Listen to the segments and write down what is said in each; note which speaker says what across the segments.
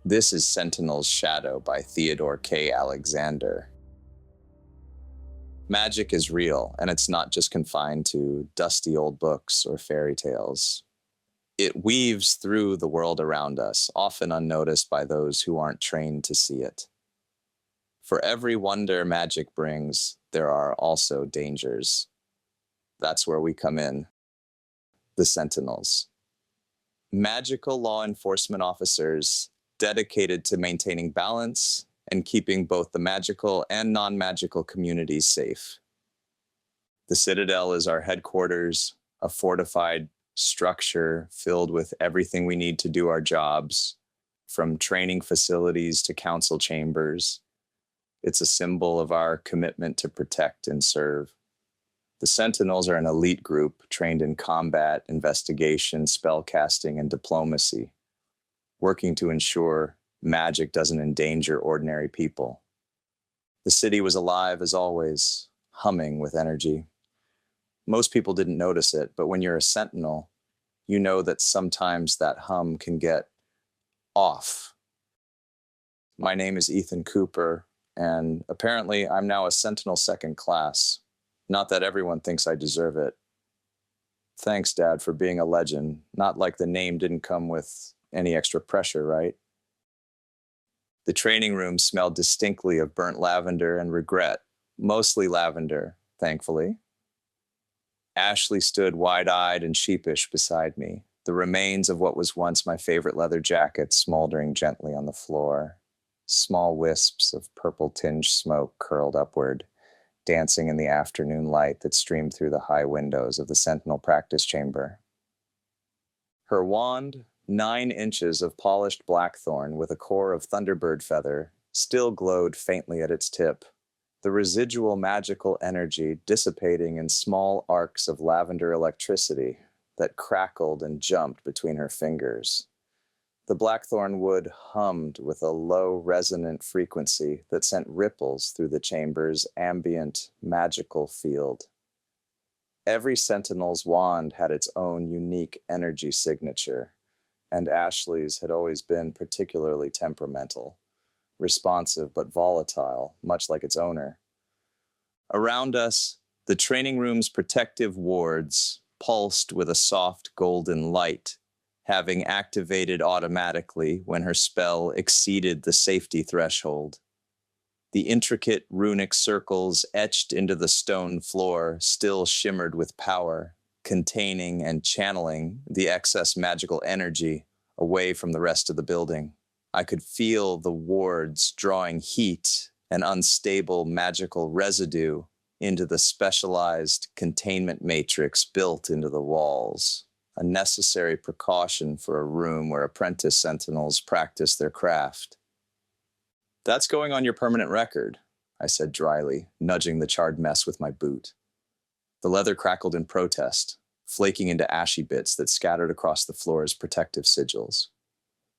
Speaker 1: This is Sentinel's Shadow by Theodore K. Alexander. Magic is real, and it's not just confined to dusty old books or fairy tales. It weaves through the world around us, often unnoticed by those who aren't trained to see it. For every wonder magic brings, there are also dangers. That's where we come in. The Sentinels. Magical law enforcement officers dedicated to maintaining balance and keeping both the magical and non-magical communities safe. The Citadel is our headquarters, a fortified structure filled with everything we need to do our jobs, from training facilities to council chambers. It's a symbol of our commitment to protect and serve. The Sentinels are an elite group trained in combat, investigation, spellcasting, and diplomacy, working to ensure magic doesn't endanger ordinary people. The city was alive as always, humming with energy. Most people didn't notice it, but when you're a Sentinel, you know that sometimes that hum can get off. My name is Ethan Cooper, and apparently I'm now a Sentinel second class. Not that everyone thinks I deserve it. Thanks, Dad, for being a legend. Not like the name didn't come with any extra pressure, right? The training room smelled distinctly of burnt lavender and regret, mostly lavender, thankfully. Ashley stood wide-eyed and sheepish beside me, the remains of what was once my favorite leather jacket smoldering gently on the floor. Small wisps of purple-tinged smoke curled upward, dancing in the afternoon light that streamed through the high windows of the Sentinel practice chamber. Her wand, 9 inches of polished blackthorn with a core of thunderbird feather, still glowed faintly at its tip, the residual magical energy dissipating in small arcs of lavender electricity that crackled and jumped between her fingers. The blackthorn wood hummed with a low resonant frequency that sent ripples through the chamber's ambient magical field. Every Sentinel's wand had its own unique energy signature, and Ashley's had always been particularly temperamental, responsive but volatile, much like its owner. Around us, the training room's protective wards pulsed with a soft golden light, having activated automatically when her spell exceeded the safety threshold. The intricate runic circles etched into the stone floor still shimmered with power, containing and channeling the excess magical energy away from the rest of the building. I could feel the wards drawing heat and unstable magical residue into the specialized containment matrix built into the walls, a necessary precaution for a room where apprentice Sentinels practice their craft. "That's going on your permanent record," I said dryly, nudging the charred mess with my boot. The leather crackled in protest, flaking into ashy bits that scattered across the floor's protective sigils.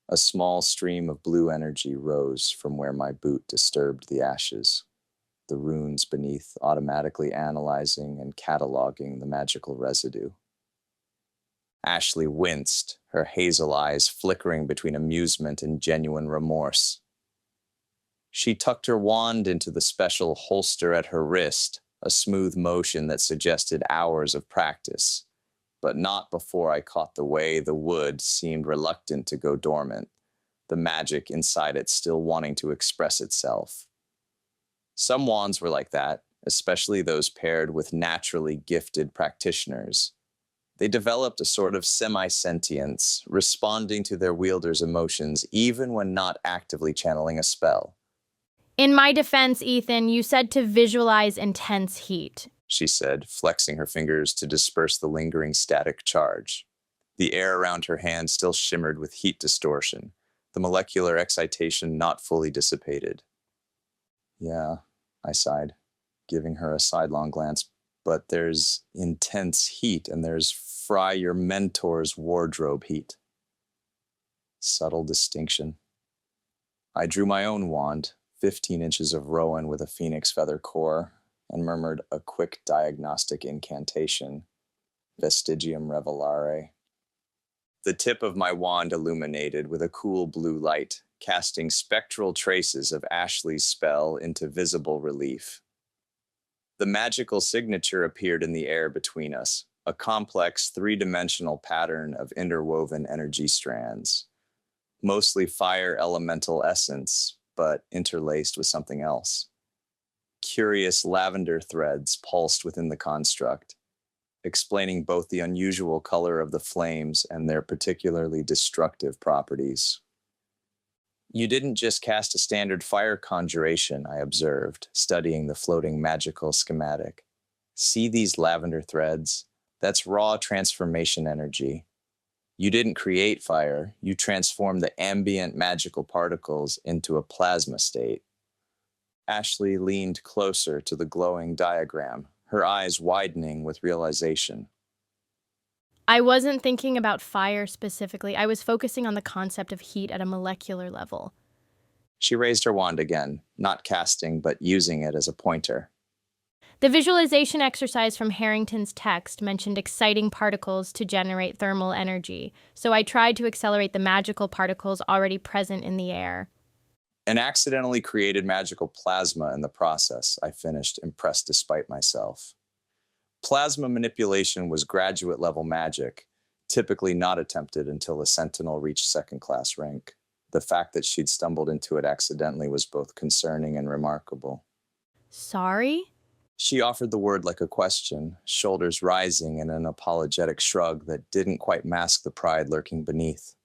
Speaker 1: A small stream of blue energy rose from where my boot disturbed the ashes, the runes beneath automatically analyzing and cataloging the magical residue. Ashley winced, her hazel eyes flickering between amusement and genuine remorse. She tucked her wand into the special holster at her wrist, a smooth motion that suggested hours of practice, but not before I caught the way the wood seemed reluctant to go dormant, the magic inside it still wanting to express itself. Some wands were like that, especially those paired with naturally gifted practitioners. They developed a sort of semi-sentience, responding to their wielder's emotions even when not actively channeling a spell.
Speaker 2: "In my defense, Ethan, you said to visualize intense heat,"
Speaker 1: she said, flexing her fingers to disperse the lingering static charge. The air around her hand still shimmered with heat distortion, the molecular excitation not fully dissipated. "Yeah," I sighed, giving her a sidelong glance, "but there's intense heat and there's Fry your mentor's wardrobe heat." Subtle distinction. I drew my own wand, 15 inches of rowan with a phoenix feather core, and murmured a quick diagnostic incantation, Vestigium Revelare. The tip of my wand illuminated with a cool blue light, casting spectral traces of Ashley's spell into visible relief. The magical signature appeared in the air between us, a complex three-dimensional pattern of interwoven energy strands, mostly fire elemental essence, but interlaced with something else. Curious lavender threads pulsed within the construct, explaining both the unusual color of the flames and their particularly destructive properties. You didn't just cast a standard fire conjuration, I observed, studying the floating magical schematic. See these lavender threads? That's raw transformation energy. You didn't create fire, you transformed the ambient magical particles into a plasma state. Ashley leaned closer to the glowing diagram, her eyes widening with realization.
Speaker 2: I wasn't thinking about fire specifically. I was focusing on the concept of heat at a molecular level.
Speaker 1: She raised her wand again, not casting, but using it as a pointer.
Speaker 2: The visualization exercise from Harrington's text mentioned exciting particles to generate thermal energy, so I tried to accelerate the magical particles already present in the air.
Speaker 1: And accidentally created magical plasma in the process, I finished, impressed despite myself. Plasma manipulation was graduate-level magic, typically not attempted until a Sentinel reached second-class rank. The fact that she'd stumbled into it accidentally was both concerning and remarkable.
Speaker 2: Sorry?
Speaker 1: She offered the word like a question, shoulders rising in an apologetic shrug that didn't quite mask the pride lurking beneath.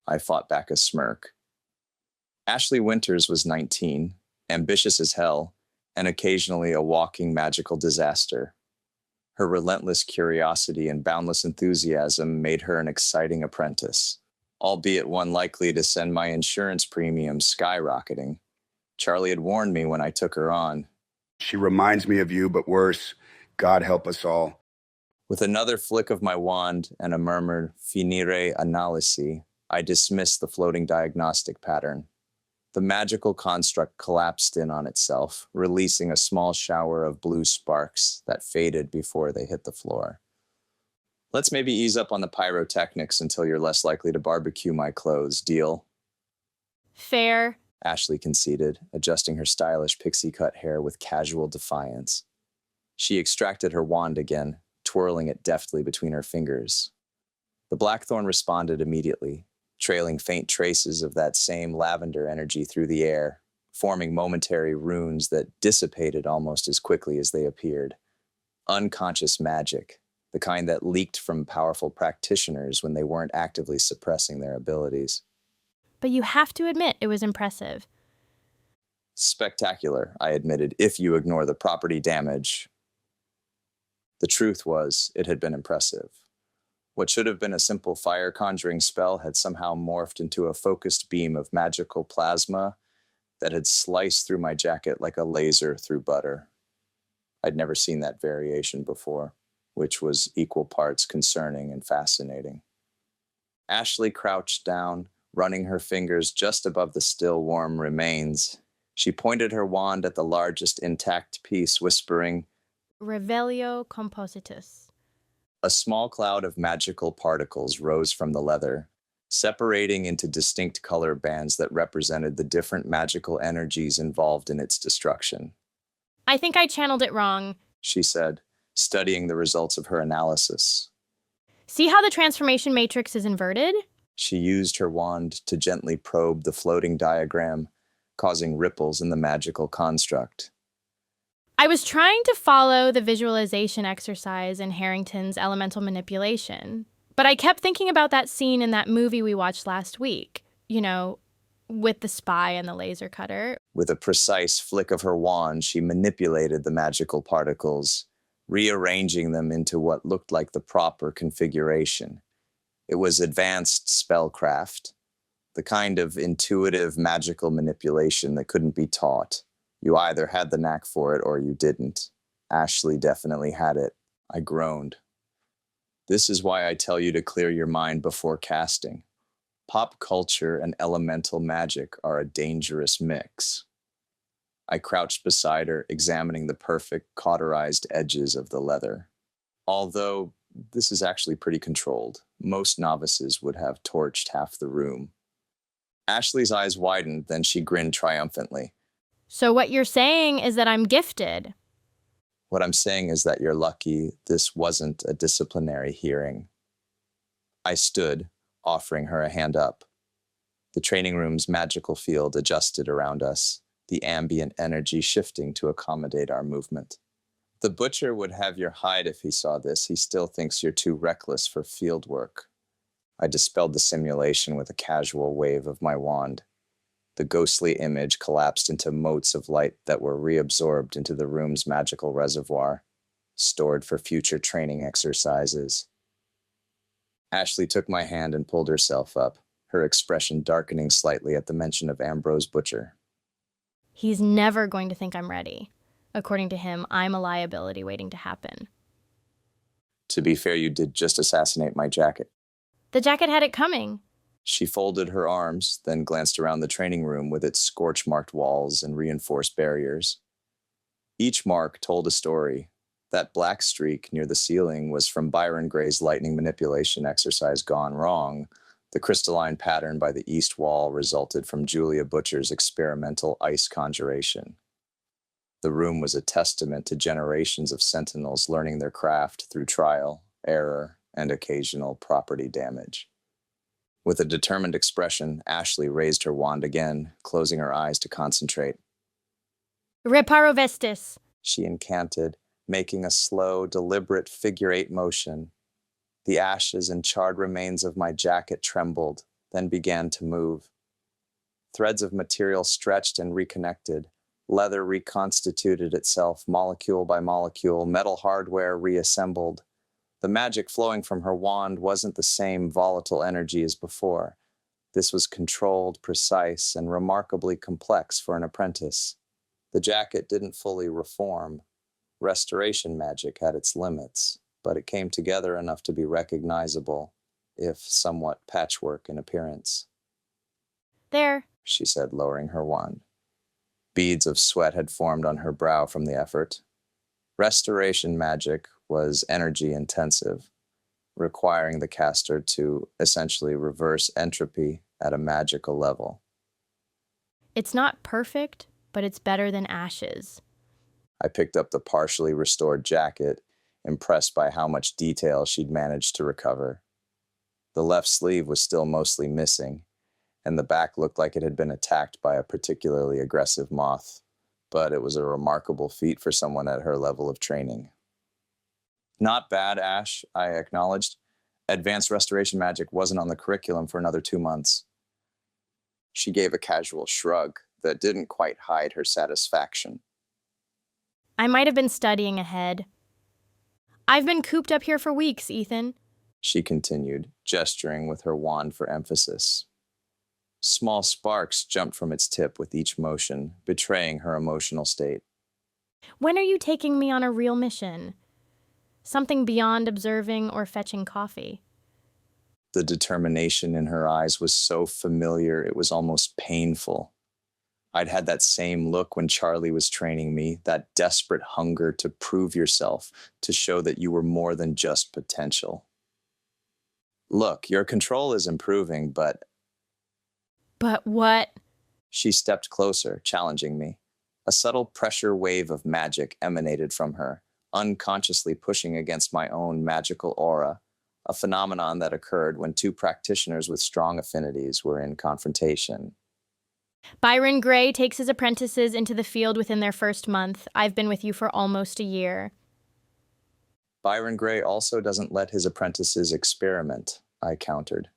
Speaker 1: I fought back a smirk. Ashley Winters was 19, ambitious as hell, and occasionally a walking magical disaster. Her relentless curiosity and boundless enthusiasm made her an exciting apprentice, albeit one likely to send my insurance premiums skyrocketing. Charlie had warned me when I took her on.
Speaker 3: She reminds me of you, but worse. God help us all.
Speaker 1: With another flick of my wand and a murmured finire analisi, I dismissed the floating diagnostic pattern. The magical construct collapsed in on itself, releasing a small shower of blue sparks that faded before they hit the floor. Let's maybe ease up on the pyrotechnics until you're less likely to barbecue my clothes, deal?
Speaker 2: Fair.
Speaker 1: Ashley conceded, adjusting her stylish pixie-cut hair with casual defiance. She extracted her wand again, twirling it deftly between her fingers. The blackthorn responded immediately, trailing faint traces of that same lavender energy through the air, forming momentary runes that dissipated almost as quickly as they appeared. Unconscious magic, the kind that leaked from powerful practitioners when they weren't actively suppressing their abilities.
Speaker 2: But you have to admit it was impressive.
Speaker 1: Spectacular, I admitted, if you ignore the property damage. The truth was, it had been impressive. What should have been a simple fire conjuring spell had somehow morphed into a focused beam of magical plasma that had sliced through my jacket like a laser through butter. I'd never seen that variation before, which was equal parts concerning and fascinating. Ashley crouched down, running her fingers just above the still warm remains. She pointed her wand at the largest intact piece, whispering,
Speaker 2: Revelio compositus.
Speaker 1: A small cloud of magical particles rose from the leather, separating into distinct color bands that represented the different magical energies involved in its destruction.
Speaker 2: I think I channeled it wrong,
Speaker 1: She said, studying the results of her analysis.
Speaker 2: See how the transformation matrix is inverted?
Speaker 1: She used her wand to gently probe the floating diagram, causing ripples in the magical construct.
Speaker 2: I was trying to follow the visualization exercise in Harrington's elemental manipulation, but I kept thinking about that scene in that movie we watched last week, with the spy and the laser cutter.
Speaker 1: With a precise flick of her wand, she manipulated the magical particles, rearranging them into what looked like the proper configuration. It was advanced spellcraft, the kind of intuitive magical manipulation that couldn't be taught. You either had the knack for it or you didn't. Ashley definitely had it. I groaned. This is why I tell you to clear your mind before casting. Pop culture and elemental magic are a dangerous mix. I crouched beside her, examining the perfect cauterized edges of the leather. Although this is actually pretty controlled. Most novices would have torched half the room. Ashley's eyes widened, then she grinned triumphantly.
Speaker 2: So what you're saying is that I'm gifted.
Speaker 1: What I'm saying is that you're lucky this wasn't a disciplinary hearing. I stood, offering her a hand up. The training room's magical field adjusted around us, the ambient energy shifting to accommodate our movement. The butcher would have your hide if he saw this. He still thinks you're too reckless for field work. I dispelled the simulation with a casual wave of my wand. The ghostly image collapsed into motes of light that were reabsorbed into the room's magical reservoir, stored for future training exercises. Ashley took my hand and pulled herself up, her expression darkening slightly at the mention of Ambrose Butcher.
Speaker 2: He's never going to think I'm ready. According to him, I'm a liability waiting to happen.
Speaker 1: To be fair, you did just assassinate my jacket.
Speaker 2: The jacket had it coming.
Speaker 1: She folded her arms, then glanced around the training room with its scorch-marked walls and reinforced barriers. Each mark told a story. That black streak near the ceiling was from Byron Gray's lightning manipulation exercise gone wrong. The crystalline pattern by the east wall resulted from Julia Butcher's experimental ice conjuration. The room was a testament to generations of Sentinels learning their craft through trial, error, and occasional property damage. With a determined expression, Ashley raised her wand again, closing her eyes to concentrate.
Speaker 2: Reparo vestis,
Speaker 1: She incanted, making a slow, deliberate figure-8 motion. The ashes and charred remains of my jacket trembled, then began to move. Threads of material stretched and reconnected. Leather reconstituted itself, molecule by molecule. Metal hardware reassembled. The magic flowing from her wand wasn't the same volatile energy as before. This was controlled, precise, and remarkably complex for an apprentice. The jacket didn't fully reform. Restoration magic had its limits, but it came together enough to be recognizable, if somewhat patchwork in appearance.
Speaker 2: There.
Speaker 1: She said, lowering her wand. Beads of sweat had formed on her brow from the effort. Restoration magic was energy intensive, requiring the caster to essentially reverse entropy at a magical level.
Speaker 2: It's not perfect, but it's better than ashes.
Speaker 1: I picked up the partially restored jacket, impressed by how much detail she'd managed to recover. The left sleeve was still mostly missing, and the back looked like it had been attacked by a particularly aggressive moth, but it was a remarkable feat for someone at her level of training. Not bad, Ash, I acknowledged. Advanced restoration magic wasn't on the curriculum for another 2 months. She gave a casual shrug that didn't quite hide her satisfaction.
Speaker 2: I might have been studying ahead. I've been cooped up here for weeks, Ethan.
Speaker 1: She continued, gesturing with her wand for emphasis. Small sparks jumped from its tip with each motion, betraying her emotional state.
Speaker 2: When are you taking me on a real mission? Something beyond observing or fetching coffee.
Speaker 1: The determination in her eyes was so familiar it was almost painful. I'd had that same look when Charlie was training me, that desperate hunger to prove yourself, to show that you were more than just potential. Look, your control is improving, but...
Speaker 2: But what?
Speaker 1: She stepped closer, challenging me. A subtle pressure wave of magic emanated from her, unconsciously pushing against my own magical aura, a phenomenon that occurred when two practitioners with strong affinities were in confrontation.
Speaker 2: Byron Gray takes his apprentices into the field within their first month. I've been with you for almost a year.
Speaker 1: Byron Gray also doesn't let his apprentices experiment, I countered.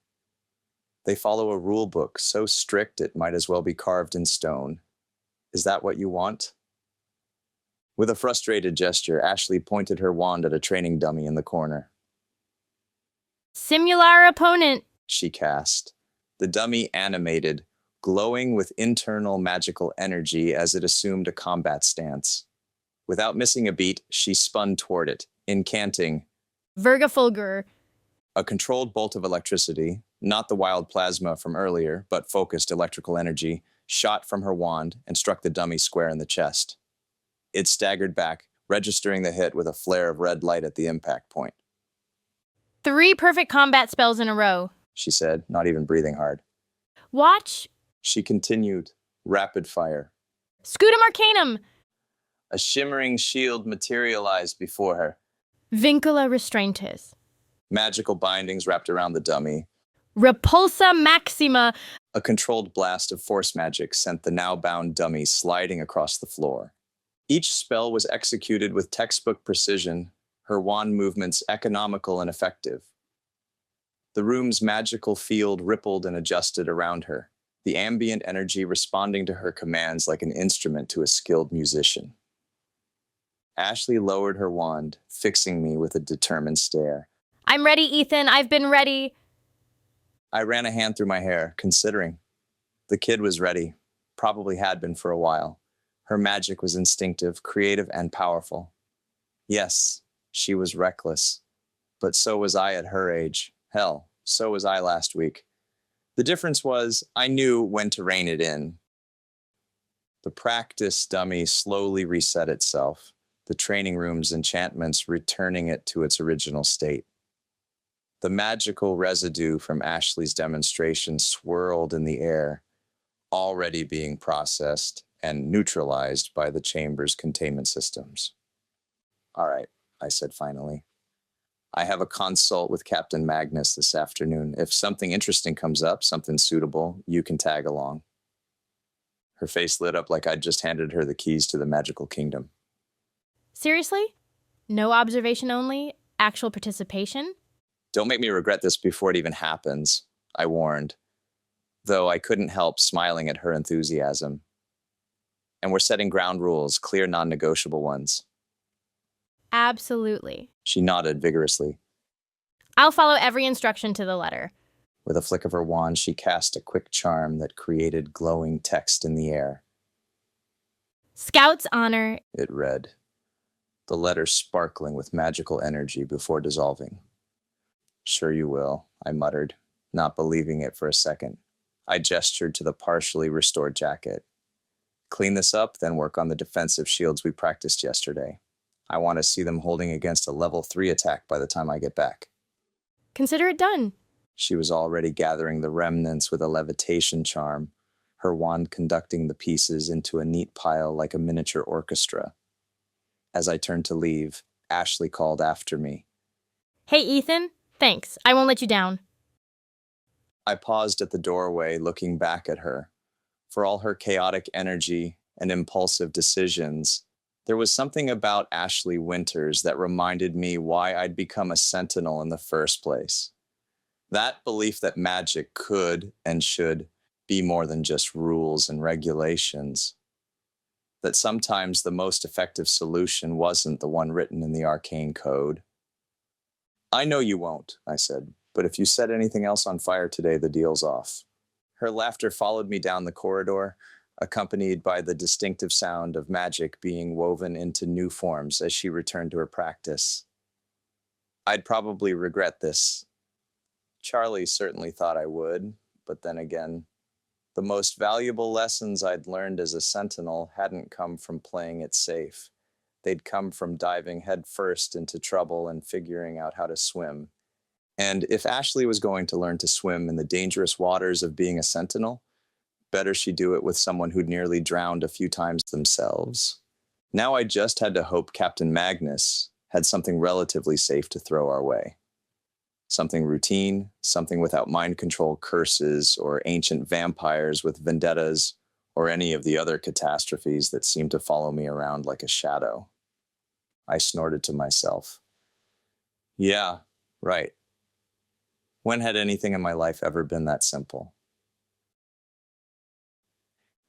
Speaker 1: They follow a rule book so strict it might as well be carved in stone. Is that what you want? With a frustrated gesture, Ashley pointed her wand at a training dummy in the corner.
Speaker 2: Simular opponent,
Speaker 1: She cast. The dummy animated, glowing with internal magical energy as it assumed a combat stance. Without missing a beat, she spun toward it, incanting,
Speaker 2: Vergafulgur.
Speaker 1: A controlled bolt of electricity, not the wild plasma from earlier, but focused electrical energy, shot from her wand and struck the dummy square in the chest. It staggered back, registering the hit with a flare of red light at the impact point.
Speaker 2: 3 perfect combat spells in a row.
Speaker 1: She said, not even breathing hard.
Speaker 2: Watch
Speaker 1: She continued, rapid fire.
Speaker 2: Scutum arcanum!
Speaker 1: A shimmering shield materialized before her.
Speaker 2: Vincula restrentis.
Speaker 1: Magical bindings wrapped around the dummy.
Speaker 2: Repulsa maxima.
Speaker 1: A controlled blast of force magic sent the now bound dummy sliding across the floor. Each spell was executed with textbook precision, her wand movements economical and effective. The room's magical field rippled and adjusted around her, the ambient energy responding to her commands like an instrument to a skilled musician. Ashley lowered her wand, fixing me with a determined stare.
Speaker 2: I'm ready, Ethan. I've been ready.
Speaker 1: I ran a hand through my hair, considering. The kid was ready, probably had been for a while. Her magic was instinctive, creative, and powerful. Yes, she was reckless, but so was I at her age. Hell, so was I last week. The difference was I knew when to rein it in. The practice dummy slowly reset itself, the training room's enchantments returning it to its original state. The magical residue from Ashley's demonstration swirled in the air, already being processed and neutralized by the chamber's containment systems. All right, I said finally. I have a consult with Captain Magnus this afternoon. If something interesting comes up, something suitable, you can tag along. Her face lit up like I'd just handed her the keys to the magical kingdom.
Speaker 2: Seriously? No observation only? Actual participation?
Speaker 1: Don't make me regret this before it even happens, I warned, though I couldn't help smiling at her enthusiasm. And we're setting ground rules, clear non-negotiable ones.
Speaker 2: Absolutely.
Speaker 1: She nodded vigorously.
Speaker 2: I'll follow every instruction to the letter.
Speaker 1: With a flick of her wand, she cast a quick charm that created glowing text in the air.
Speaker 2: Scout's honor,
Speaker 1: It read, the letter sparkling with magical energy before dissolving. Sure you will, I muttered, not believing it for a second. I gestured to the partially restored jacket. Clean this up, then work on the defensive shields we practiced yesterday. I want to see them holding against a level 3 attack by the time I get back.
Speaker 2: Consider it done.
Speaker 1: She was already gathering the remnants with a levitation charm, her wand conducting the pieces into a neat pile like a miniature orchestra. As I turned to leave, Ashley called after me.
Speaker 2: Hey, Ethan. Thanks. I won't let you down.
Speaker 1: I paused at the doorway, looking back at her. For all her chaotic energy and impulsive decisions, there was something about Ashley Winters that reminded me why I'd become a Sentinel in the first place. That belief that magic could and should be more than just rules and regulations. That sometimes the most effective solution wasn't the one written in the arcane code. I know you won't, I said, but if you set anything else on fire today, the deal's off. Her laughter followed me down the corridor, accompanied by the distinctive sound of magic being woven into new forms as she returned to her practice. I'd probably regret this. Charlie certainly thought I would, but then again, the most valuable lessons I'd learned as a Sentinel hadn't come from playing it safe. They'd come from diving headfirst into trouble and figuring out how to swim. And if Ashley was going to learn to swim in the dangerous waters of being a Sentinel, better she do it with someone who'd nearly drowned a few times themselves. Now I just had to hope Captain Magnus had something relatively safe to throw our way. Something routine, something without mind control curses or ancient vampires with vendettas or any of the other catastrophes that seemed to follow me around like a shadow. I snorted to myself. Yeah, right. When had anything in my life ever been that simple?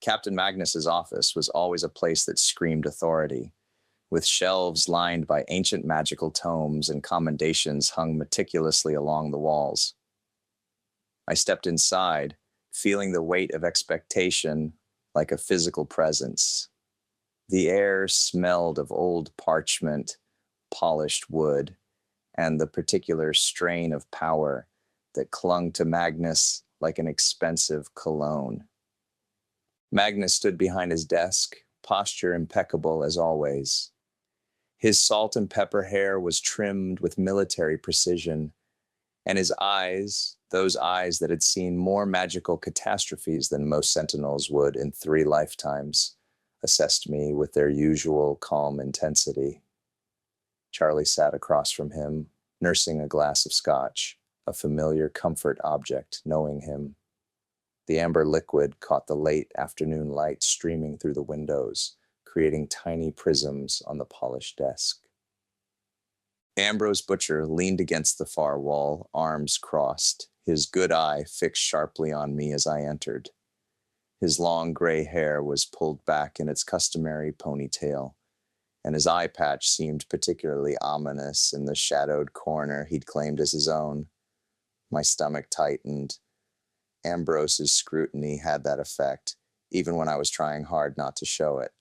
Speaker 1: Captain Magnus's office was always a place that screamed authority, with shelves lined by ancient magical tomes and commendations hung meticulously along the walls. I stepped inside, feeling the weight of expectation like a physical presence. The air smelled of old parchment, polished wood, and the particular strain of power that clung to Magnus like an expensive cologne. Magnus stood behind his desk, posture impeccable as always. His salt and pepper hair was trimmed with military precision, and his eyes, Those eyes that had seen more magical catastrophes than most Sentinels would in 3 lifetimes assessed me with their usual calm intensity. Charlie sat across from him, nursing a glass of scotch, a familiar comfort object, knowing him. The amber liquid caught the late afternoon light streaming through the windows, creating tiny prisms on the polished desk. Ambrose Butcher leaned against the far wall, arms crossed, his good eye fixed sharply on me as I entered. His long gray hair was pulled back in its customary ponytail, and his eye patch seemed particularly ominous in the shadowed corner he'd claimed as his own. My stomach tightened. Ambrose's scrutiny had that effect, even when I was trying hard not to show it.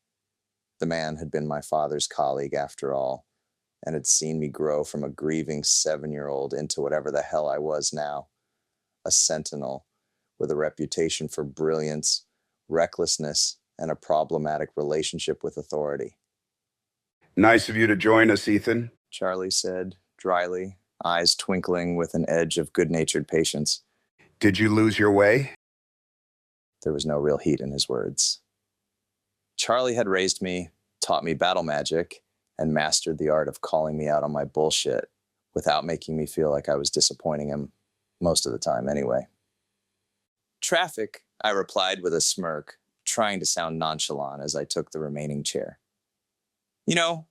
Speaker 1: The man had been my father's colleague after all, and had seen me grow from a grieving 7-year-old into whatever the hell I was now, a sentinel with a reputation for brilliance, recklessness, and a problematic relationship with authority.
Speaker 3: Nice of you to join us, Ethan.
Speaker 1: Charlie said, dryly, eyes twinkling with an edge of good-natured patience.
Speaker 3: Did you lose your way?
Speaker 1: There was no real heat in his words. Charlie had raised me, taught me battle magic, and mastered the art of calling me out on my bullshit without making me feel like I was disappointing him, most of the time anyway. Traffic, I replied with a smirk, trying to sound nonchalant as I took the remaining chair. You know,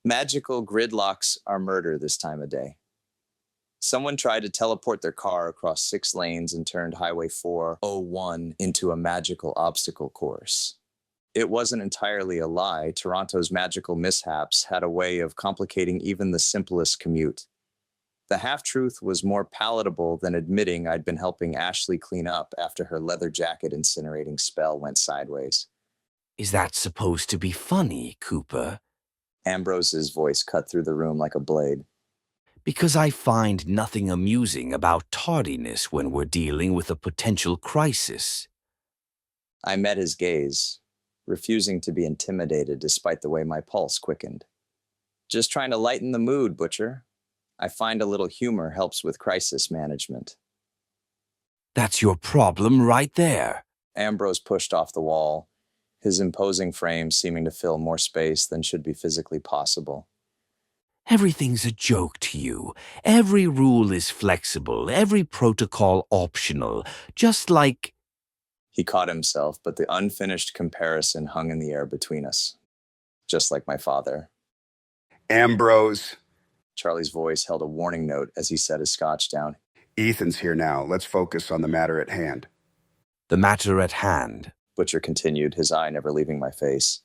Speaker 1: magical gridlocks are murder this time of day. Someone tried to teleport their car across 6 lanes and turned Highway 401 into a magical obstacle course. It wasn't entirely a lie. Toronto's magical mishaps had a way of complicating even the simplest commute. The half-truth was more palatable than admitting I'd been helping Ashley clean up after her leather jacket incinerating spell went sideways.
Speaker 4: Is that supposed to be funny, Cooper?
Speaker 1: Ambrose's voice cut through the room like a blade.
Speaker 4: Because I find nothing amusing about tardiness when we're dealing with a potential crisis.
Speaker 1: I met his gaze, refusing to be intimidated despite the way my pulse quickened. Just trying to lighten the mood, Butcher. I find a little humor helps with crisis management.
Speaker 4: That's your problem right there.
Speaker 1: Ambrose pushed off the wall, his imposing frame seeming to fill more space than should be physically possible.
Speaker 4: Everything's a joke to you. Every rule is flexible, every protocol optional, just like...
Speaker 1: He caught himself, but the unfinished comparison hung in the air between us. Just like my father.
Speaker 3: Ambrose.
Speaker 1: Charlie's voice held a warning note as he set his scotch down.
Speaker 3: Ethan's here now. Let's focus on the matter at hand.
Speaker 4: The matter at hand,
Speaker 1: Butcher continued, his eye never leaving my face,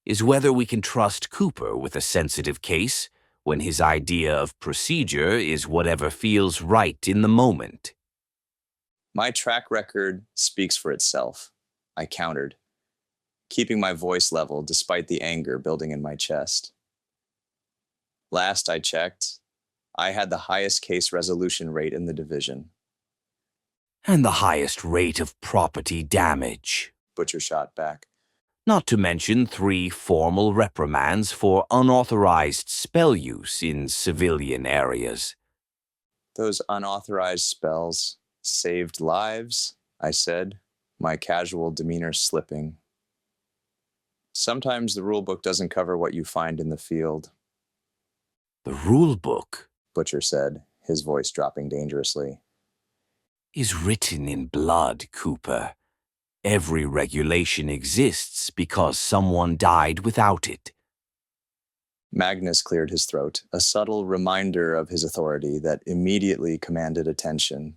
Speaker 4: is whether we can trust Cooper with a sensitive case when his idea of procedure is whatever feels right in the moment.
Speaker 1: My track record speaks for itself, I countered, keeping my voice level despite the anger building in my chest. Last I checked, I had the highest case resolution rate in the division.
Speaker 4: And the highest rate of property damage.
Speaker 1: Butcher shot back.
Speaker 4: Not to mention 3 formal reprimands for unauthorized spell use in civilian areas.
Speaker 1: Those unauthorized spells saved lives, I said, my casual demeanor slipping. Sometimes the rulebook doesn't cover what you find in the field.
Speaker 4: The rulebook,
Speaker 1: Butcher said, his voice dropping dangerously,
Speaker 4: is written in blood, Cooper. Every regulation exists because someone died without it.
Speaker 1: Magnus cleared his throat, a subtle reminder of his authority that immediately commanded attention.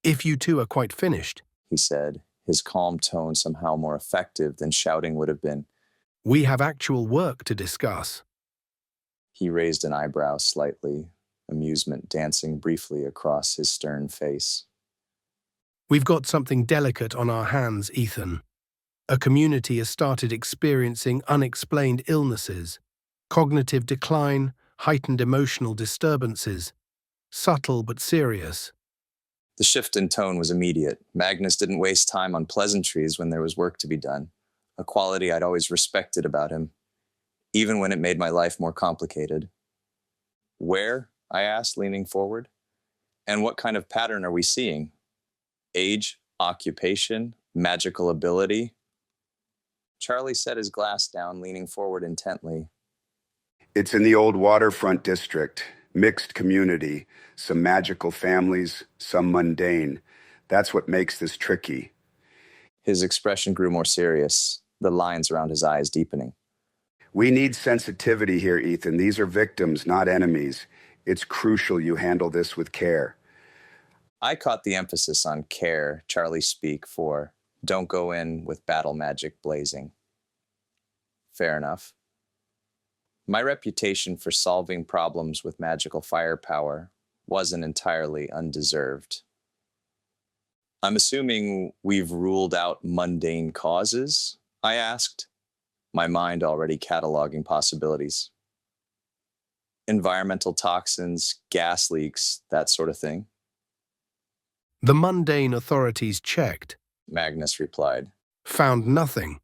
Speaker 5: If you two are quite finished,
Speaker 1: He said, his calm tone somehow more effective than shouting would have been.
Speaker 5: we have actual work to discuss.
Speaker 1: He raised an eyebrow slightly, amusement dancing briefly across his stern face.
Speaker 5: We've got something delicate on our hands, Ethan. A community has started experiencing unexplained illnesses, cognitive decline, heightened emotional disturbances. Subtle but serious.
Speaker 1: The shift in tone was immediate. Magnus didn't waste time on pleasantries when there was work to be done, a quality I'd always respected about him, even when it made my life more complicated. Where? I asked, leaning forward. And what kind of pattern are we seeing? Age, occupation, magical ability? Charlie set his glass down, leaning forward intently.
Speaker 3: It's in the old waterfront district. Mixed community. Some magical families, some mundane. That's what makes this tricky.
Speaker 1: His expression grew more serious, the lines around his eyes deepening.
Speaker 3: We need sensitivity here, Ethan. These are victims, not enemies. It's crucial you handle this with care.
Speaker 1: I caught the emphasis on care Charlie speak for don't go in with battle magic blazing. Fair enough. My reputation for solving problems with magical firepower wasn't entirely undeserved. I'm assuming we've ruled out mundane causes? I asked, my mind already cataloging possibilities. Environmental toxins, gas leaks, that sort of thing.
Speaker 5: The mundane authorities checked,
Speaker 1: Magnus replied.
Speaker 5: found nothing,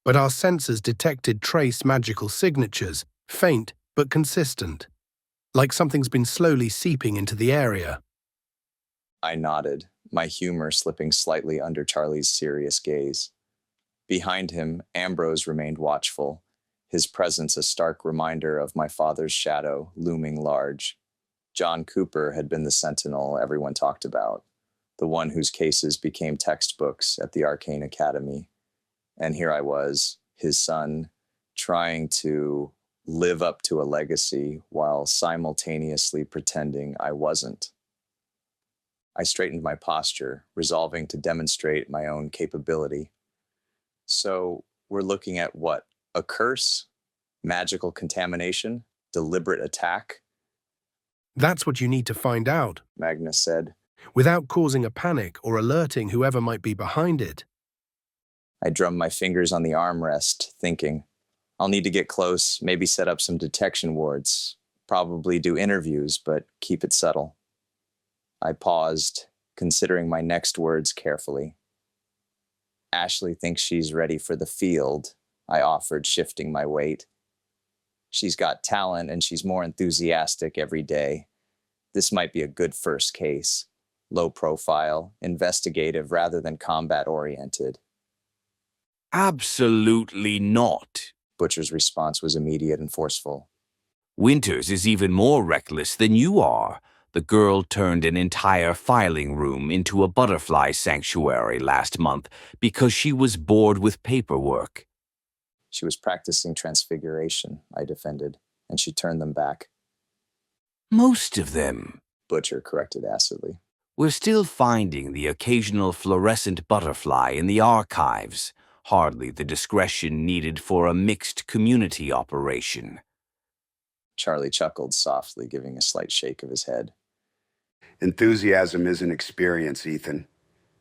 Speaker 5: but our sensors detected trace magical signatures, faint but consistent, like something's been slowly seeping into the area.
Speaker 1: I nodded, my humor slipping slightly under Charlie's serious gaze. Behind him, Ambrose remained watchful, his presence a stark reminder of my father's shadow looming large. John Cooper had been the sentinel everyone talked about, the one whose cases became textbooks at the Arcane Academy. And here I was, his son, trying to live up to a legacy while simultaneously pretending I wasn't. I straightened my posture, resolving to demonstrate my own capability. So we're looking at what? A curse? Magical contamination? Deliberate attack?
Speaker 5: That's what you need to find out,
Speaker 1: Magnus said.
Speaker 5: without causing a panic or alerting whoever might be behind it.
Speaker 1: I drummed my fingers on the armrest, thinking, I'll need to get close, maybe set up some detection wards, probably do interviews, but keep it subtle. I paused, considering my next words carefully. Ashley thinks she's ready for the field, I offered, shifting my weight. She's got talent and she's more enthusiastic every day. This might be a good first case. Low profile, investigative rather than combat-oriented.
Speaker 4: Absolutely not.
Speaker 1: Butcher's response was immediate and forceful.
Speaker 4: Winters is even more reckless than you are. The girl turned an entire filing room into a butterfly sanctuary last month because she was bored with paperwork.
Speaker 1: She was practicing transfiguration, I defended, and she turned them back.
Speaker 4: Most of them.
Speaker 1: Butcher corrected acidly.
Speaker 4: We're still finding the occasional fluorescent butterfly in the archives. Hardly the discretion needed for a mixed community operation.
Speaker 1: Charlie chuckled softly, giving a slight shake of his head.
Speaker 3: Enthusiasm isn't experience, Ethan.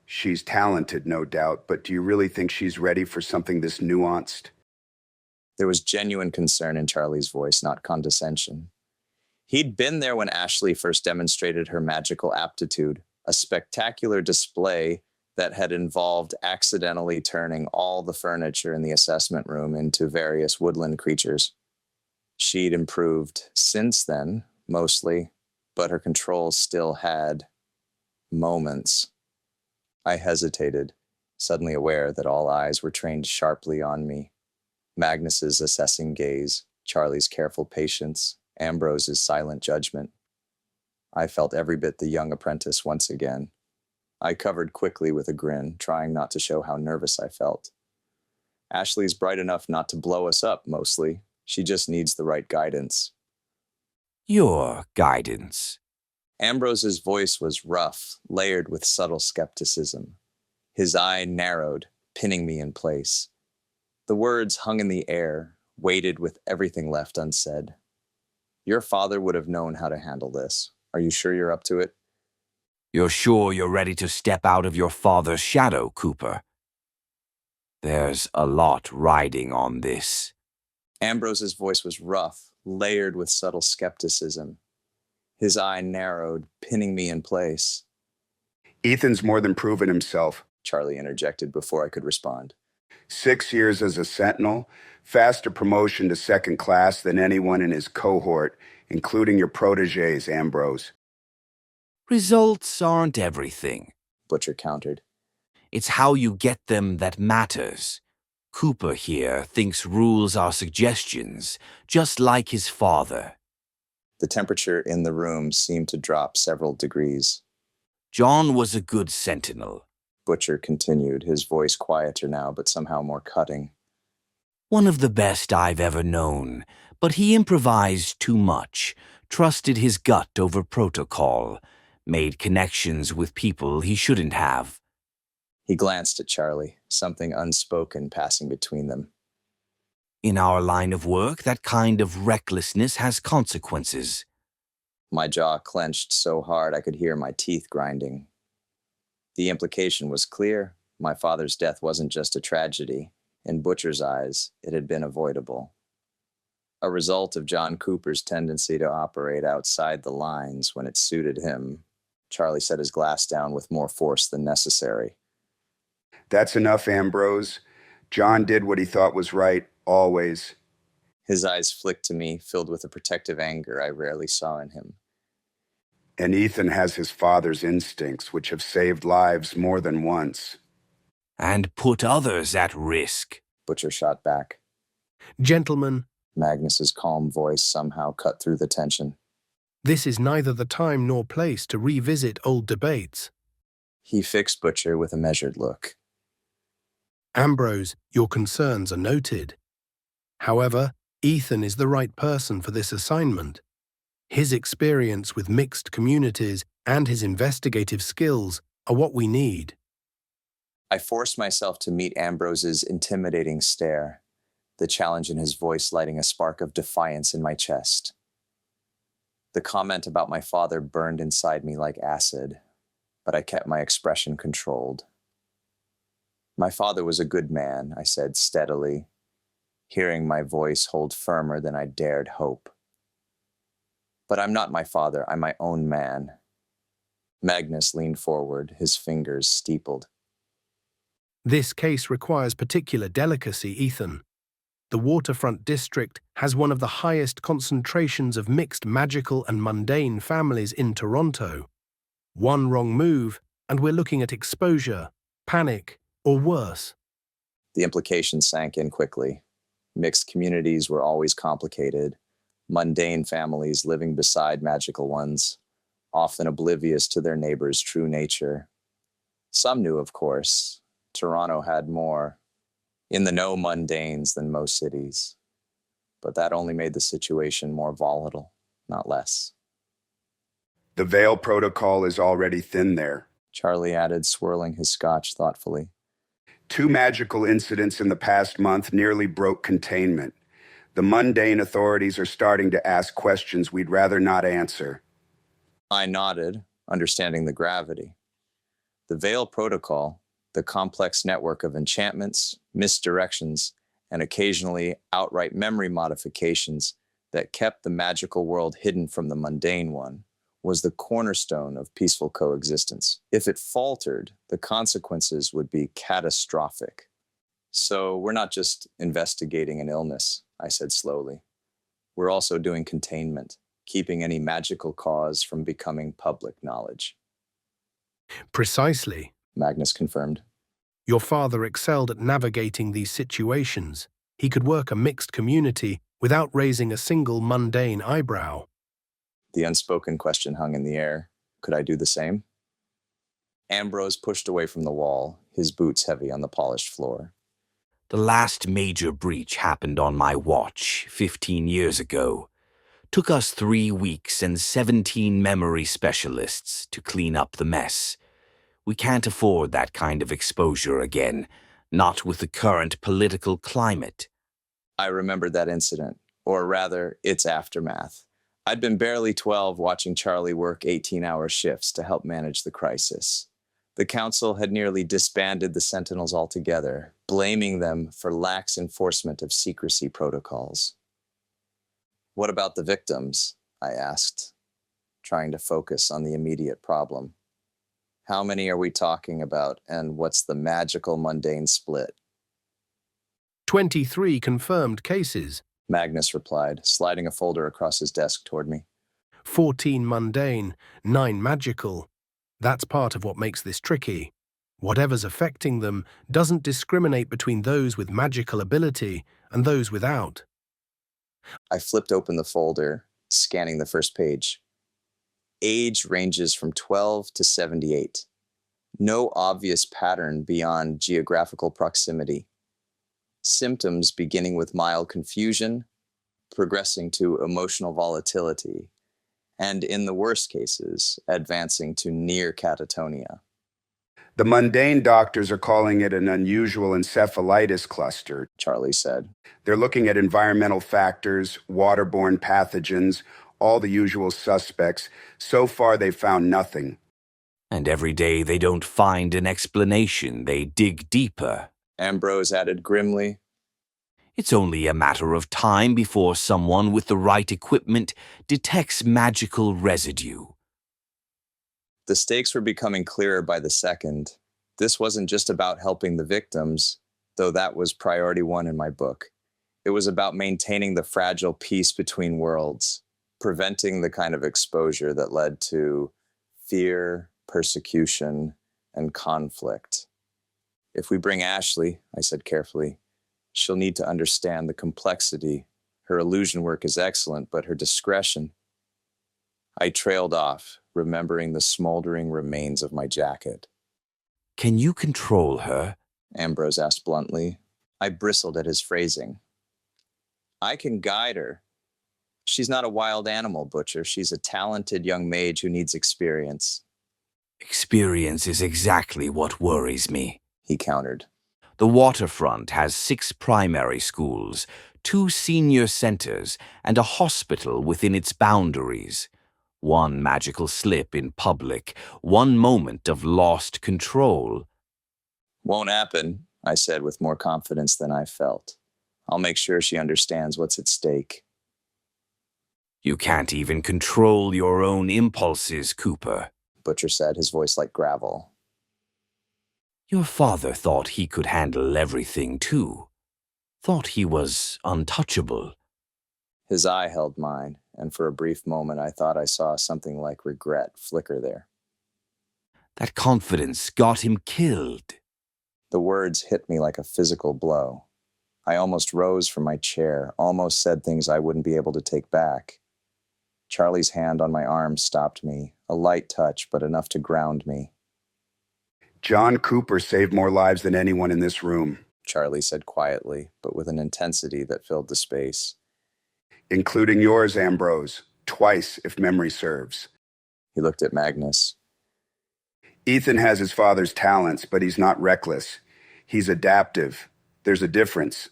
Speaker 3: She's talented, no doubt, but do you really think she's ready for something this nuanced?
Speaker 1: There was genuine concern in Charlie's voice, not condescension. He'd been there when Ashley first demonstrated her magical aptitude, a spectacular display that had involved accidentally turning all the furniture in the assessment room into various woodland creatures. She'd improved since then, mostly, but her control still had moments. I hesitated, suddenly aware that all eyes were trained sharply on me. Magnus's assessing gaze, Charlie's careful patience, Ambrose's silent judgment. I felt every bit the young apprentice once again. I covered quickly with a grin, trying not to show how nervous I felt. Ashley's bright enough not to blow us up, mostly. She just needs the right guidance.
Speaker 4: Your guidance.
Speaker 1: Ambrose's voice was rough, layered with subtle skepticism. His eye narrowed, pinning me in place. The words hung in the air, weighted with everything left unsaid. Your father would have known how to handle this. Are you sure you're up to it?
Speaker 4: You're sure you're ready to step out of your father's shadow, Cooper? There's a lot riding on this.
Speaker 1: Ambrose's voice was rough, layered with subtle skepticism. His eye narrowed, pinning me in place.
Speaker 3: Ethan's more than proven himself.
Speaker 1: Charlie interjected before I could respond.
Speaker 3: 6 years as a sentinel, faster promotion to second class than anyone in his cohort, including your protégés, Ambrose.
Speaker 4: Results aren't everything.
Speaker 1: Butcher countered.
Speaker 4: It's how you get them that matters. Cooper here thinks rules are suggestions, just like his father.
Speaker 1: The temperature in the room seemed to drop several degrees.
Speaker 4: John was a good sentinel.
Speaker 1: Butcher continued, his voice quieter now, but somehow more cutting.
Speaker 4: One of the best I've ever known, but he improvised too much, trusted his gut over protocol, made connections with people he shouldn't have.
Speaker 1: He glanced at Charlie, something unspoken passing between them.
Speaker 4: In our line of work, that kind of recklessness has consequences.
Speaker 1: My jaw clenched so hard I could hear my teeth grinding. The implication was clear. My father's death wasn't just a tragedy. In Butcher's eyes, it had been avoidable. A result of John Cooper's tendency to operate outside the lines when it suited him. Charlie set his glass down with more force than necessary.
Speaker 3: That's enough, Ambrose. John did what he thought was right, always.
Speaker 1: His eyes flicked to me, filled with a protective anger I rarely saw in him.
Speaker 3: And Ethan has his father's instincts, which have saved lives more than once.
Speaker 4: And put others at risk.
Speaker 1: Butcher shot back.
Speaker 5: Gentlemen,
Speaker 1: Magnus's calm voice somehow cut through the tension.
Speaker 5: this is neither the time nor place to revisit old debates.
Speaker 1: He fixed Butcher with a measured look.
Speaker 5: Ambrose, your concerns are noted. However, Ethan is the right person for this assignment. His experience with mixed communities and his investigative skills are what we need.
Speaker 1: I forced myself to meet Ambrose's intimidating stare, the challenge in his voice lighting a spark of defiance in my chest. The comment about my father burned inside me like acid, but I kept my expression controlled. My father was a good man, I said steadily, hearing my voice hold firmer than I dared hope. But I'm not my father, I'm my own man. Magnus leaned forward, his fingers steepled.
Speaker 5: This case requires particular delicacy, Ethan. The waterfront district has one of the highest concentrations of mixed magical and mundane families in Toronto. One wrong move, and we're looking at exposure, panic, or worse.
Speaker 1: The implication sank in quickly. Mixed communities were always complicated. Mundane families living beside magical ones, often oblivious to their neighbors' true nature. Some knew, of course. Toronto had more in-the-know mundanes than most cities. But that only made the situation more volatile, not less.
Speaker 3: The veil protocol is already thin there.
Speaker 1: Charlie added, swirling his scotch thoughtfully.
Speaker 3: 2 magical incidents in the past month nearly broke containment. The mundane authorities are starting to ask questions we'd rather not answer.
Speaker 1: I nodded, understanding the gravity. The veil protocol, the complex network of enchantments, misdirections, and occasionally outright memory modifications that kept the magical world hidden from the mundane one, was the cornerstone of peaceful coexistence. If it faltered, the consequences would be catastrophic. So we're not just investigating an illness, I said slowly. We're also doing containment, keeping any magical cause from becoming public knowledge.
Speaker 5: Precisely.
Speaker 1: Magnus confirmed.
Speaker 5: Your father excelled at navigating these situations. He could work a mixed community without raising a single mundane eyebrow.
Speaker 1: The unspoken question hung in the air. Could I do the same? Ambrose pushed away from the wall, his boots heavy on the polished floor.
Speaker 4: The last major breach happened on my watch 15 years ago. Took us 3 weeks and 17 memory specialists to clean up the mess. We can't afford that kind of exposure again, not with the current political climate.
Speaker 1: I remembered that incident, or rather, its aftermath. I'd been barely 12 watching Charlie work 18-hour shifts to help manage the crisis. The council had nearly disbanded the Sentinels altogether, blaming them for lax enforcement of secrecy protocols. What about the victims? I asked, trying to focus on the immediate problem. How many are we talking about, and what's the magical mundane split?
Speaker 5: 23 confirmed cases.
Speaker 1: Magnus replied, sliding a folder across his desk toward me.
Speaker 5: 14 mundane, 9 magical. That's part of what makes this tricky. Whatever's affecting them doesn't discriminate between those with magical ability and those without.
Speaker 1: I flipped open the folder, scanning the first page. Age ranges from 12 to 78. No obvious pattern beyond geographical proximity. Symptoms beginning with mild confusion, progressing to emotional volatility, and in the worst cases, advancing to near catatonia.
Speaker 3: The mundane doctors are calling it an unusual encephalitis cluster,
Speaker 1: Charlie said.
Speaker 3: They're looking at environmental factors, waterborne pathogens, all the usual suspects. So far, they've found nothing.
Speaker 4: And every day they don't find an explanation, they dig deeper.
Speaker 1: Ambrose added grimly.
Speaker 4: It's only a matter of time before someone with the right equipment detects magical residue.
Speaker 1: The stakes were becoming clearer by the second. This wasn't just about helping the victims, though that was priority one in my book. It was about maintaining the fragile peace between worlds, preventing the kind of exposure that led to fear, persecution, and conflict. If we bring Ashley, I said carefully, she'll need to understand the complexity. Her illusion work is excellent, but her discretion. I trailed off, remembering the smoldering remains of my jacket.
Speaker 4: Can you control her?
Speaker 1: Ambrose asked bluntly. I bristled at his phrasing. I can guide her. She's not a wild animal, Butcher. She's a talented young mage who needs experience.
Speaker 4: Experience is exactly what worries me,
Speaker 1: He countered.
Speaker 4: The waterfront has 6 primary schools, 2 senior centers, and a hospital within its boundaries. One magical slip in public, one moment of lost control.
Speaker 1: Won't happen, I said with more confidence than I felt. I'll make sure she understands what's at stake.
Speaker 4: You can't even control your own impulses, Cooper,
Speaker 1: Butcher said, his voice like gravel.
Speaker 4: Your father thought he could handle everything, too. Thought he was untouchable.
Speaker 1: His eye held mine, and for a brief moment I thought I saw something like regret flicker there.
Speaker 4: That confidence got him killed.
Speaker 1: The words hit me like a physical blow. I almost rose from my chair, almost said things I wouldn't be able to take back. Charlie's hand on my arm stopped me, a light touch, but enough to ground me.
Speaker 3: John Cooper saved more lives than anyone in this room,
Speaker 1: Charlie said quietly, but with an intensity that filled the space.
Speaker 3: including yours, Ambrose, twice if memory serves.
Speaker 1: He looked at Magnus.
Speaker 3: Ethan has his father's talents, but he's not reckless. He's adaptive. There's a difference.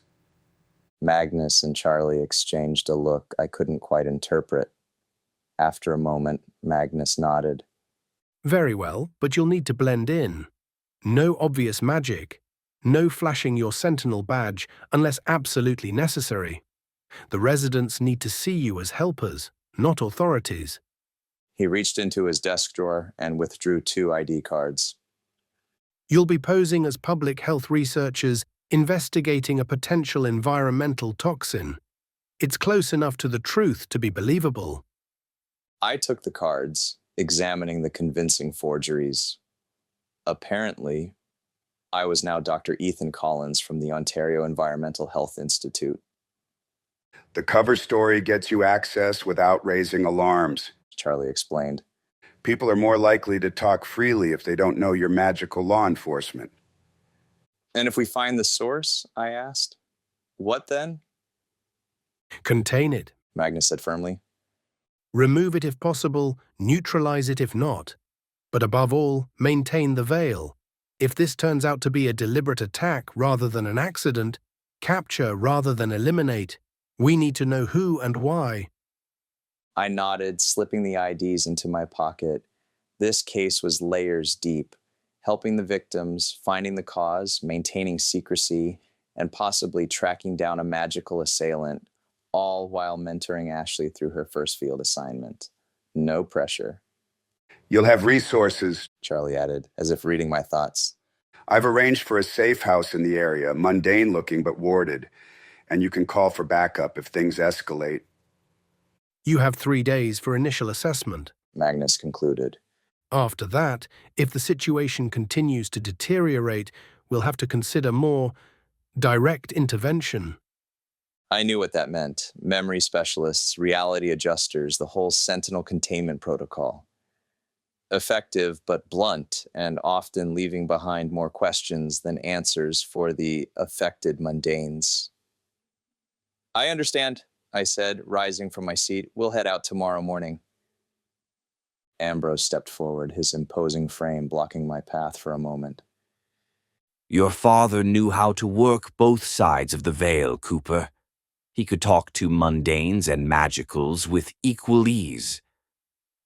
Speaker 1: Magnus and Charlie exchanged a look I couldn't quite interpret. After a moment, Magnus nodded.
Speaker 5: Very well, but you'll need to blend in. No obvious magic. No flashing your Sentinel badge unless absolutely necessary. The residents need to see you as helpers, not authorities.
Speaker 1: He reached into his desk drawer and withdrew 2 ID cards.
Speaker 5: You'll be posing as public health researchers investigating a potential environmental toxin. It's close enough to the truth to be believable.
Speaker 1: I took the cards, examining the convincing forgeries. Apparently, I was now Dr. Ethan Collins from the Ontario Environmental Health Institute.
Speaker 3: The cover story gets you access without raising alarms.
Speaker 1: Charlie explained.
Speaker 3: People are more likely to talk freely if they don't know you're magical law enforcement.
Speaker 1: And if we find the source, I asked. What then?
Speaker 5: Contain it.
Speaker 1: Magnus said firmly.
Speaker 5: Remove it if possible, neutralize it if not. But above all, maintain the veil. If this turns out to be a deliberate attack rather than an accident, capture rather than eliminate, we need to know who and why.
Speaker 1: I nodded, slipping the IDs into my pocket. This case was layers deep, helping the victims, finding the cause, maintaining secrecy, and possibly tracking down a magical assailant, all while mentoring Ashley through her first field assignment. No pressure.
Speaker 3: You'll have resources,
Speaker 1: Charlie added, as if reading my thoughts.
Speaker 3: I've arranged for a safe house in the area, mundane looking but warded, and you can call for backup if things escalate.
Speaker 5: You have 3 days for initial assessment.
Speaker 1: Magnus concluded.
Speaker 5: After that, if the situation continues to deteriorate, we'll have to consider more direct intervention.
Speaker 1: I knew what that meant. Memory specialists, reality adjusters, the whole Sentinel containment protocol. Effective but blunt, and often leaving behind more questions than answers for the affected mundanes. I understand, I said, rising from my seat. We'll head out tomorrow morning. Ambrose stepped forward, his imposing frame blocking my path for a moment.
Speaker 4: Your father knew how to work both sides of the veil, Cooper. He could talk to mundanes and magicals with equal ease.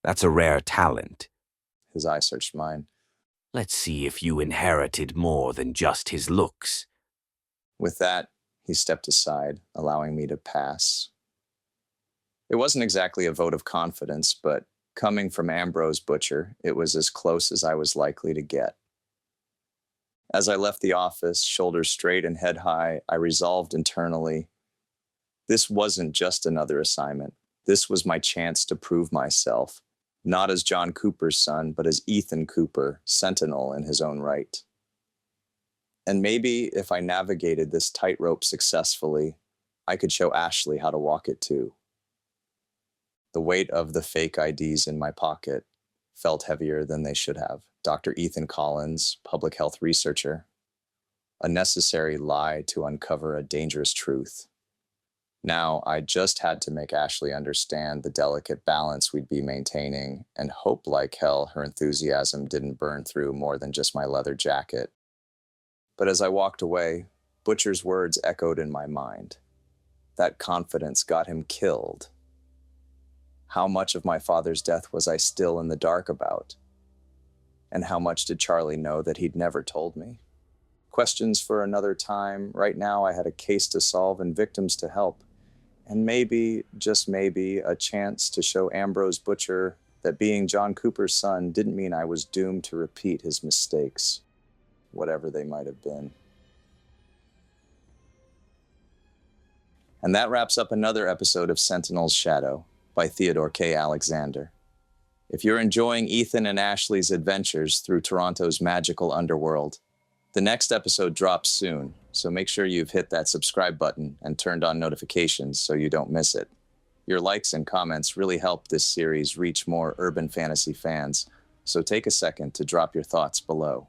Speaker 4: That's a rare talent.
Speaker 1: His eye searched mine.
Speaker 4: Let's see if you inherited more than just his looks.
Speaker 1: With that, he stepped aside, allowing me to pass. It wasn't exactly a vote of confidence, but coming from Ambrose Butcher, it was as close as I was likely to get. As I left the office, shoulders straight and head high, I resolved internally, this wasn't just another assignment. This was my chance to prove myself, not as John Cooper's son, but as Ethan Cooper, Sentinel in his own right. And maybe if I navigated this tightrope successfully, I could show Ashley how to walk it too. The weight of the fake IDs in my pocket felt heavier than they should have. Dr. Ethan Collins, public health researcher. A necessary lie to uncover a dangerous truth. Now, I just had to make Ashley understand the delicate balance we'd be maintaining and hope like hell her enthusiasm didn't burn through more than just my leather jacket. But as I walked away, Butcher's words echoed in my mind. That confidence got him killed. How much of my father's death was I still in the dark about? And how much did Charlie know that he'd never told me? Questions for another time. Right now I had a case to solve and victims to help. And maybe, just maybe, a chance to show Ambrose Butcher that being John Cooper's son didn't mean I was doomed to repeat his mistakes, whatever they might have been. And that wraps up another episode of Sentinel's Shadow by Theodore K. Alexander. If you're enjoying Ethan and Ashley's adventures through Toronto's magical underworld, the next episode drops soon, so make sure you've hit that subscribe button and turned on notifications so you don't miss it. Your likes and comments really help this series reach more urban fantasy fans, so take a second to drop your thoughts below.